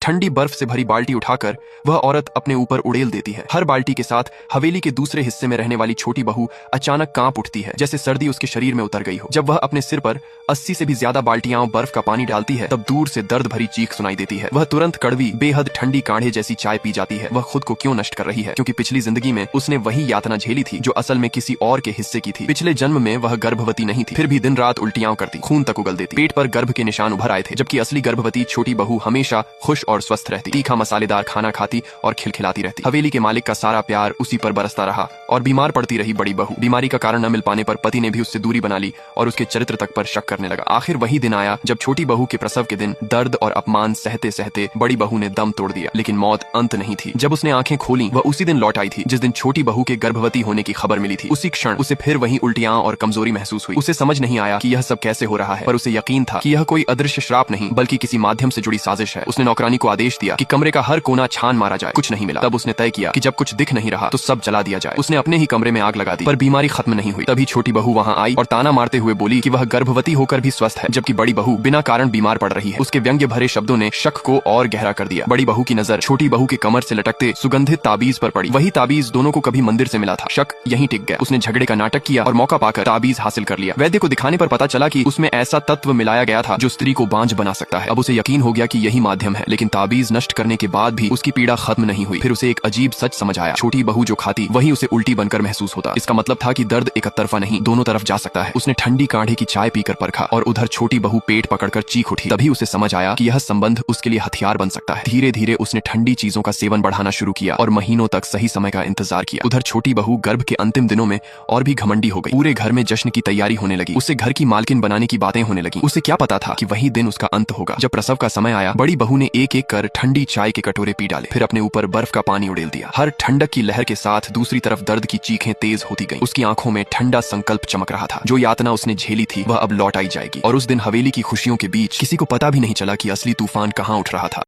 ठंडी बर्फ से भरी बाल्टी उठाकर वह औरत अपने ऊपर उड़ेल देती है। हर बाल्टी के साथ हवेली के दूसरे हिस्से में रहने वाली छोटी बहू अचानक कांप उठती है, जैसे सर्दी उसके शरीर में उतर गई हो। जब वह अपने सिर पर 80 से भी ज्यादा बाल्टियां बर्फ का पानी डालती है, तब दूर से दर्द भरी चीख सुनाई देती है। वह तुरंत कड़वी बेहद ठंडी काढ़े जैसी चाय पी जाती है। वह खुद को क्यों नष्ट कर रही है, क्योंकि पिछली जिंदगी में उसने वही यातना झेली थी जो असल में किसी और के हिस्से की थी। पिछले जन्म में वह गर्भवती नहीं थी, फिर भी दिन रात उल्टियां करती, खून तक उगल देती, पेट पर गर्भ के निशान उभर आए थे। जबकि असली गर्भवती छोटी बहू हमेशा खुश और स्वस्थ रहती, तीखा मसालेदार खाना खाती और खिलखिलाती रहती। हवेली के मालिक का सारा प्यार उसी पर बरसता रहा और बीमार पड़ती रही बड़ी बहू। बीमारी का कारण न मिल पाने पर पति ने भी उससे दूरी बना ली और उसके चरित्र तक पर शक करने लगा। आखिर वही दिन आया जब छोटी बहू के प्रसव के दिन दर्द और अपमान सहते सहते बड़ी बहू ने दम तोड़ दिया। लेकिन मौत अंत नहीं थी। जब उसने आंखें खोली, वह उसी दिन लौट आई थी जिस दिन छोटी बहू के गर्भवती होने की खबर मिली थी। उसी क्षण उसे फिर वही उल्टियां और कमजोरी महसूस हुई। उसे समझ नहीं आया कि यह सब कैसे हो रहा है, पर उसे यकीन था कि यह कोई अदृश्य श्राप नहीं बल्कि किसी माध्यम से जुड़ी साजिश है। उसने नौकरानी को आदेश दिया कि कमरे का हर कोना छान मारा जाए। कुछ नहीं मिला। तब उसने तय किया कि जब कुछ दिख नहीं रहा तो सब जला दिया जाए। उसने अपने ही कमरे में आग लगा दी, पर बीमारी खत्म नहीं हुई। तभी छोटी बहू वहां आई और ताना मारते हुए बोली कि वह गर्भवती होकर भी स्वस्थ है, जबकि बड़ी बहू बिना कारण बीमार पड़ रही है। उसके व्यंग्य भरे शब्दों ने शक को और गहरा कर दिया। बड़ी बहू की नजर छोटी बहू के कमर से लटकते सुगंधित ताबीज पर पड़ी। वही ताबीज दोनों को कभी मंदिर से मिला था। शक यहीं टिक गया। उसने झगड़े का नाटक किया और मौका पाकर ताबीज हासिल कर लिया। वैद्य को दिखाने पर पता चला कि उसमें ऐसा तत्व मिलाया गया था जो स्त्री को बांझ बना सकता है। अब उसे यकीन हो गया कि यही माध्यम है, लेकिन ताबीज नष्ट करने के बाद भी उसकी पीड़ा खत्म नहीं हुई। फिर उसे एक अजीब सच समझ आया। छोटी बहू जो खाती वही उसे उल्टी बनकर महसूस होता। इसका मतलब था कि दर्द एक तरफा नहीं, दोनों तरफ जा सकता है। उसने ठंडी काढ़े की चाय पीकर परखा और उधर छोटी बहू पेट पकड़कर चीख उठी। तभी उसे समझ आया कि यह संबंध उसके लिए हथियार बन सकता है। धीरे धीरे उसने ठंडी चीजों का सेवन बढ़ाना शुरू किया और महीनों तक सही समय का इंतजार किया। उधर छोटी बहू गर्भ के अंतिम दिनों में और भी घमंडी हो गई। पूरे घर में जश्न की तैयारी होने लगी। उसे घर की मालकिन बनाने की बातें होने लगी। उसे क्या पता था कि वही दिन उसका अंत होगा। जब प्रसव का समय आया, बड़ी बहू ने एक एक कर ठंडी चाय के कटोरे पी डाले, फिर अपने ऊपर बर्फ का पानी उड़ेल दिया। हर ठंडक की लहर के साथ दूसरी तरफ दर्द की चीखें तेज होती गईं। उसकी आंखों में ठंडा संकल्प चमक रहा था। जो यातना उसने झेली थी वह अब लौट आई जाएगी। और उस दिन हवेली की खुशियों के बीच किसी को पता भी नहीं चला कि असली तूफान कहाँ उठ रहा था।